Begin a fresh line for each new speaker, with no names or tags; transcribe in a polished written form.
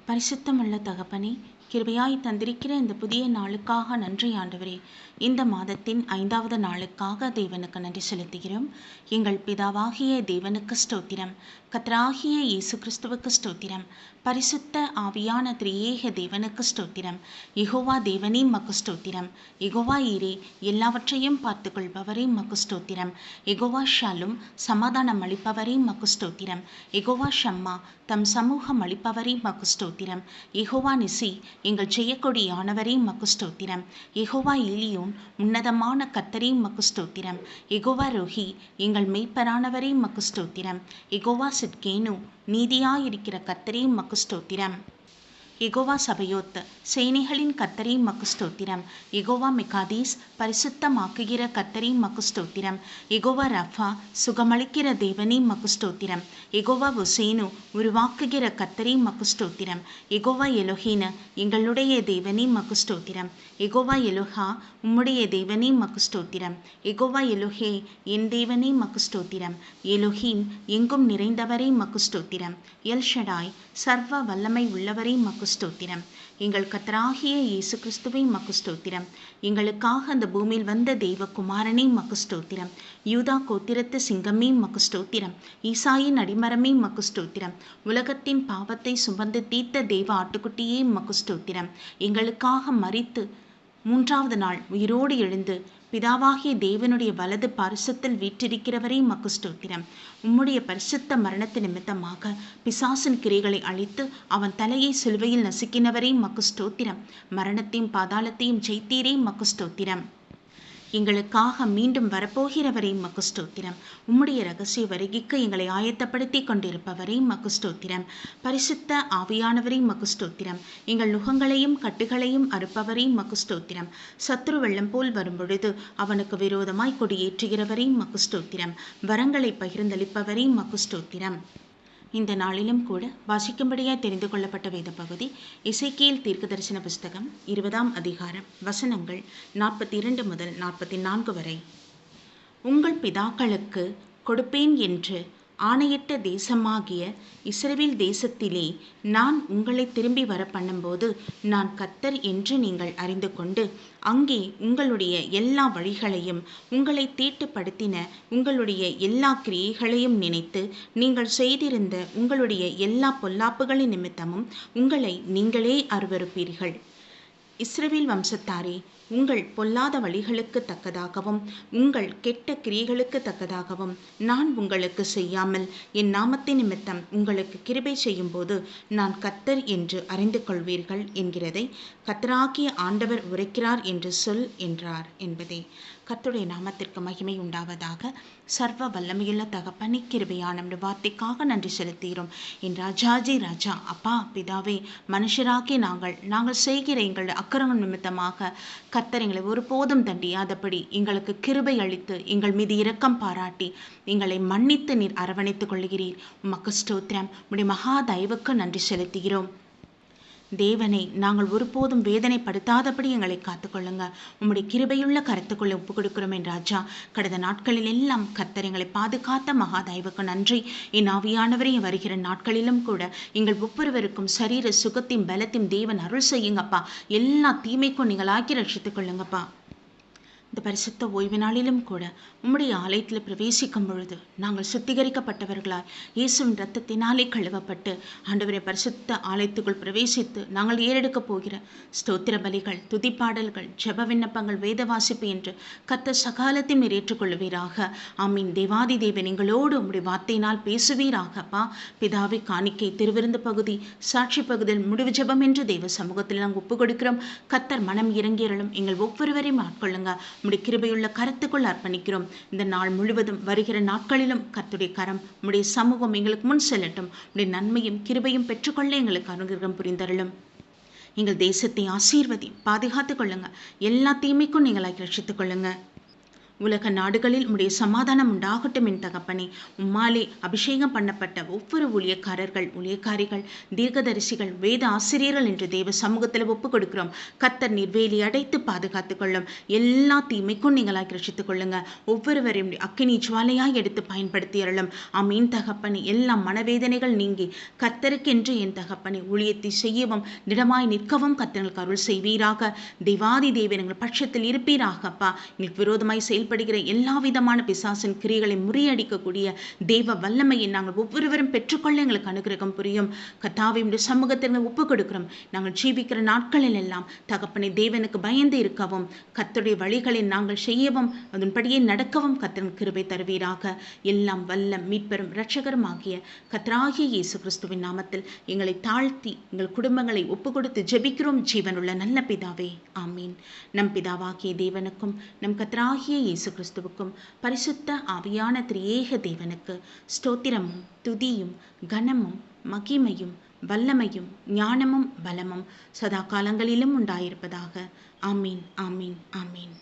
பரிசுத்தமுள்ள தகப்பனே, கிருபையாய் தந்திருக்கிற இந்த புதிய நாளுக்காக நன்றி ஆண்டவரே. இந்த மாதத்தின் 5வது நாளுக்காக தேவனுக்கு நன்றி செலுத்துகிறோம். எங்கள் பிதாவாகிய தேவனுக்கு ஸ்தோத்திரம். கர்த்தராகிய இயேசு கிறிஸ்துவுக்கு ஸ்தோத்திரம். பரிசுத்த ஆவியான திரியேக தேவனுக்கு ஸ்தோத்திரம். யெகோவா தேவனே மக்கு ஸ்தோத்திரம். யெகோவா ஈரே, எல்லாவற்றையும் பார்த்து கொள்பவரே மக்கு ஸ்தோத்திரம். யெகோவா ஷாலும், சமாதானம் அளிப்பவரே மக்கு ஸ்தோத்திரம். யெகோவா ஷம்மா, தம் சமூகம் அளிப்பவரே மக்கு ஸ்தோத்திரம். யெகோவா நிசி, எங்கள் ஜெயக்கொடியானவரே மக்கு ஸ்தோத்திரம். யெகோவா எலியோன், உன்னதமான கர்த்தரே மக்கு ஸ்தோத்திரம். யெகோவா ரோஹி, எங்கள் மெய்ப்பரானவரே மக்கு ஸ்தோத்திரம். யெகோவா சிட்கேனு, நீதியாயிருக்கிற கர்த்தரே மக்கு ஸ்தோத்திரம். யெகோவா சபையோத், சேனைகளின் கர்த்தரே மக்கு ஸ்தோத்திரம். யெகோவா மெகாதீஸ், பரிசுத்தமாக்குகிற கர்த்தரே மக்கு ஸ்தோத்திரம். யெகோவா ரஃபா, சுகமளிக்கிற தேவனே மக்கு ஸ்தோத்திரம். யெகோவா ஒசேனு, உருவாக்குகிற கர்த்தரே மக்கு ஸ்தோத்திரம். யெகோவா எலோஹீன, எங்களுடைய தேவனே மக்கு ஸ்தோத்திரம். யெகோவா எலோஹா, உம்முடைய தேவனே மக்கு ஸ்தோத்திரம். யெகோவா எலோஹே, என் தேவனே மக்கு ஸ்தோத்திரம். எலோஹீம், எங்கும் நிறைந்தவரே மக்கு ஸ்தோத்திரம். எல் ஷடாய், சர்வ வல்லமை உள்ளவரே மக்கு ஸ்தோத்திரம். எங்கள் கர்த்தராகிய இயேசு கிறிஸ்துவை மக்கு ஸ்தோத்திரம். எங்களுக்காக அந்த பூமியில் வந்த தெய்வகுமாரனே மக்கு ஸ்தோத்திரம். யூதா கோத்திரத்து சிங்கமே மக்கு ஸ்தோத்திரம். ஈசாயின் அடிமரமே மக்கு ஸ்தோத்திரம். உலகத்தின் பாவத்தை சுமந்து தீர்த்த தெய்வ ஆட்டுக்குட்டியே மக்கு ஸ்தோத்திரம். எங்களுக்காக மரித்து 3வது நாள் உயிரோடு எழுந்து பிதாவாகிய தேவனுடைய வலது பரிசுத்தில் வீற்றிருக்கிறவரே மக்கு ஸ்தோத்திரம். உம்முடைய பரிசுத்த மரணத்து நிமித்தமாக பிசாசின் கிரைகளை அழித்து அவன் தலையை சிலுவையில் நசுக்கினவரே மக்கு ஸ்தோத்திரம். மரணத்தையும் பாதாளத்தையும் ஜெயித்தீரே மக்கு ஸ்தோத்திரம். எங்களுக்காக மீண்டும் வரப்போகிறவரே மக்கு ஸ்தோத்திரம். உம்முடைய இரகசிய வருகைக்கு எங்களை ஆயத்தப்படுத்தி கொண்டிருப்பவரே மக்கு ஸ்தோத்திரம். பரிசுத்த ஆவியானவரே மக்கு ஸ்தோத்திரம். எங்கள் நுகங்களையும் கட்டுகளையும் அறுப்பவரே மக்கு ஸ்தோத்திரம். சத்துரு வெள்ளம் போல் வரும்பொழுது அவனுக்கு விரோதமாய் கொடியேற்றுகிறவரே மக்கு ஸ்தோத்திரம். வரங்களை பகிர்ந்தளிப்பவரே மக்கு ஸ்தோத்திரம். இந்த நாளிலும் கூட வாசிக்கும்படியாய் தெரிந்து கொள்ளப்பட்ட வேத பகுதி எசேக்கியேல் தீர்க்கதரிசன புஸ்தகம் 20ஆம் அதிகாரம், வசனங்கள் 42 முதல் 44 வரை. உங்கள் பிதாக்களுக்கு கொடுப்பேன் என்று ஆணையிட்ட தேசமாகிய இஸ்ரவேல் தேசத்திலே நான் உங்களை திரும்பி வர பண்ணும்போது நான் கர்த்தர் என்று நீங்கள் அறிந்து கொண்டு அங்கே உங்களுடைய எல்லா வழிகளையும் உங்களை தீட்டுப்படுத்தின உங்களுடைய எல்லா கிரியைகளையும் நினைத்து நீங்கள் செய்திருந்த உங்களுடைய எல்லா பொல்லாப்புகளின் நிமித்தமும் உங்களை நீங்களே அருவருப்பீர்கள். இஸ்ரவேல் வம்சத்தாரே, உங்கள் பொல்லாத வழிகளுக்கு தக்கதாகவும் உங்கள் கெட்ட கிரியைகளுக்கு தக்கதாகவும் நான் உங்களுக்கு செய்யாமல் என் நாமத்தின் நிமித்தம் உங்களுக்கு கிருபை செய்யும்போது நான் கர்த்தர் என்று அறிந்து கொள்வீர்கள் என்கிறதை கர்த்தராகிய ஆண்டவர் உரைக்கிறார் என்று சொல் என்றார் என்பதே. கர்த்தருடைய நாமத்திற்கு மகிமை உண்டாவதாக. சர்வ வல்லமையுள்ள தகப்பனே, கிருபையான வார்த்தைக்காக நன்றி செலுத்துகிறோம். என் ராஜாஜி ராஜா, அப்பா பிதாவே, மனுஷராகி நாங்கள் செய்கிற எங்கள் அக்கிரமம் நிமித்தமாக கர்த்தர் எங்களை ஒருபோதும் தண்டியாதபடி எங்களுக்கு கிருபை அளித்து எங்கள் மீது இரக்கம் பாராட்டி எங்களை மன்னித்து நீர் அரவணைத்துக் கொள்கிறீர். உமக்கு ஸ்தோத்திரம். உம்முடைய மகா தயவுக்கு நன்றி செலுத்துகிறோம். தேவனை நாங்கள் ஒருபோதும் வேதனைப்படுத்தாதபடி எங்களை காத்துக்கொள்ளுங்க. உம்முடைய கிருபையுள்ள கருத்துக்குள்ளே ஒப்பு கொடுக்கிறோம் என் ராஜா. கடந்த நாட்களில் எல்லாம் கர்த்தர் எங்களை பாதுகாத்த மகா தயவுக்கு நன்றி. என் ஆவியானவரே, வருகிற நாட்களிலும் கூட எங்கள் ஒவ்வொருவருக்கும் சரீர சுகத்தையும் பலத்தையும் தேவன் அருள் செய்யுங்கப்பா. எல்லா தீமைக்கும் நீங்கள் ஆக்கி ரட்சித்துக் கொள்ளுங்கப்பா. இந்த பரிசுத்த ஓய்வு நாளிலும் கூட உம்முடைய ஆலயத்தில் பிரவேசிக்கும் பொழுது நாங்கள் சுத்திகரிக்கப்பட்டவர்களாய் இயேசுவின் இரத்தத்தினாலே கழுவப்பட்டு ஆண்டவரை பரிசுத்த ஆலயத்துக்குள் பிரவேசித்து நாங்கள் ஏறெடுக்கப் போகிற ஸ்தோத்திர பலிகள், துதிப்பாடல்கள், ஜெப விண்ணப்பங்கள், வேத வாசிப்பு என்று கர்த்தர் சகாலத்தையும் நீர் ஏற்றுக்கொள்வீராக. ஆமீன். தேவாதி தேவன் எங்களோடு உம்முடைய வார்த்தையினால் பேசுவீராகப்பா. பிதாவை காணிக்கை, திருவிருந்து பகுதி, சாட்சி பகுதியில் முடிவு ஜெபம் என்று தேவ சமூகத்தில் நாங்கள் ஒப்பு கொடுக்கிறோம். கர்த்தர் மனம் இறங்கியறலும் எங்கள் ஒவ்வொருவரையும் ஆட்கொள்ளுங்க. உம்முடைய கிருபையுள்ள கரத்துக்குள் அர்ப்பணிக்கிறோம். இந்த நாள் முழுவதும் வருகிற நாட்களிலும் கர்த்தருடைய கரம், உம்முடைய சமூகம் எங்களுக்கு முன் செல்லட்டும். உம்முடைய நன்மையும் கிருபையும் பெற்றுக்கொள்ள எங்களுக்கு அனுகிரகம் புரிந்தருளும். எங்கள் தேசத்தை ஆசீர்வதி பாதுகாத்துக் கொள்ளுங்க. எல்லா தீமைக்கும் நீங்கள் ரட்சித்துக் கொள்ளுங்க. உலக நாடுகளில் உம்முடைய சமாதானம் உண்டாகட்டும் என் தகப்பனே. உம்மாலே அபிஷேகம் பண்ணப்பட்ட ஒவ்வொரு ஊழியக்காரர்கள், ஊழியக்காரிகள், தீர்க்கதரிசிகள், வேத ஆசிரியர்கள் என்று தேவ சமூகத்தில் ஒப்புக் கொடுக்கிறோம். கர்த்தர் நீர்வேலி அடைத்து பாதுகாத்துக் கொள்ளும். எல்லா தீமைக்கும் நீங்களாய் ரட்சித்துக் கொள்ளுங்க. ஒவ்வொருவரையும் அக்கினி ஜுவாலையாய் எடுத்து பயன்படுத்தி அருளும். ஆமீன் தகப்பனே. எல்லா மனவேதனைகள் நீங்கி கர்த்தருக்கென்று என் தகப்பனே ஊழியத்தை செய்யவும் திடமாய் நிற்கவும் கர்த்தர்களுக்கு அருள் செய்வீராக. தேவாதி தேவன் எங்கள் பட்சத்தில் இருப்பீராகப்பா. எங்களுக்கு விரோதமாய் செயல்படுகிற எல்லா விதமான பிசாசின் கிரியைகளை முறியடிக்கக்கூடிய தேவ வல்லமையை நாங்கள் ஒவ்வொருவரும் பெற்றுக்கொள்ள எங்களுக்கு அனுகிரகம் புரியும். கர்த்தாவே உம்முடைய சமூகத்தில் ஒப்புக் கொடுக்கிறோம். நாங்கள் ஜீவிக்கிற நாட்களில் எல்லாம் தகப்பனை தேவனுக்கு பயந்து இருக்கவும், கர்த்தருடைய வழிகளை நாங்கள் செய்யவும், அதன்படியே நடக்கவும் கர்த்தர் கிருபை தருவீராக. எல்லாம் வல்ல மீட்பெரும் இரட்சகரும் ஆகிய கர்த்தராகிய இயேசு கிறிஸ்துவின் நாமத்தில் எங்களை தாழ்த்தி எங்கள் குடும்பங்களை ஒப்புக் கொடுத்து ஜெபிக்கிறோம் ஜீவனுள்ள நல்ல பிதாவே. ஆமீன். நம் பிதாவாகிய தேவனுக்கும் நம் கர்த்தராகிய இயேசு கிறிஸ்துவுக்கும் பரிசுத்த ஆவியான திரியேக தேவனுக்கு ஸ்தோத்திரமும் துதியும் கனமும் மகிமையும் வல்லமையும் ஞானமும் பலமும் சதா காலங்களிலும் உண்டாயிருப்பதாக. ஆமீன், ஆமீன், ஆமீன்.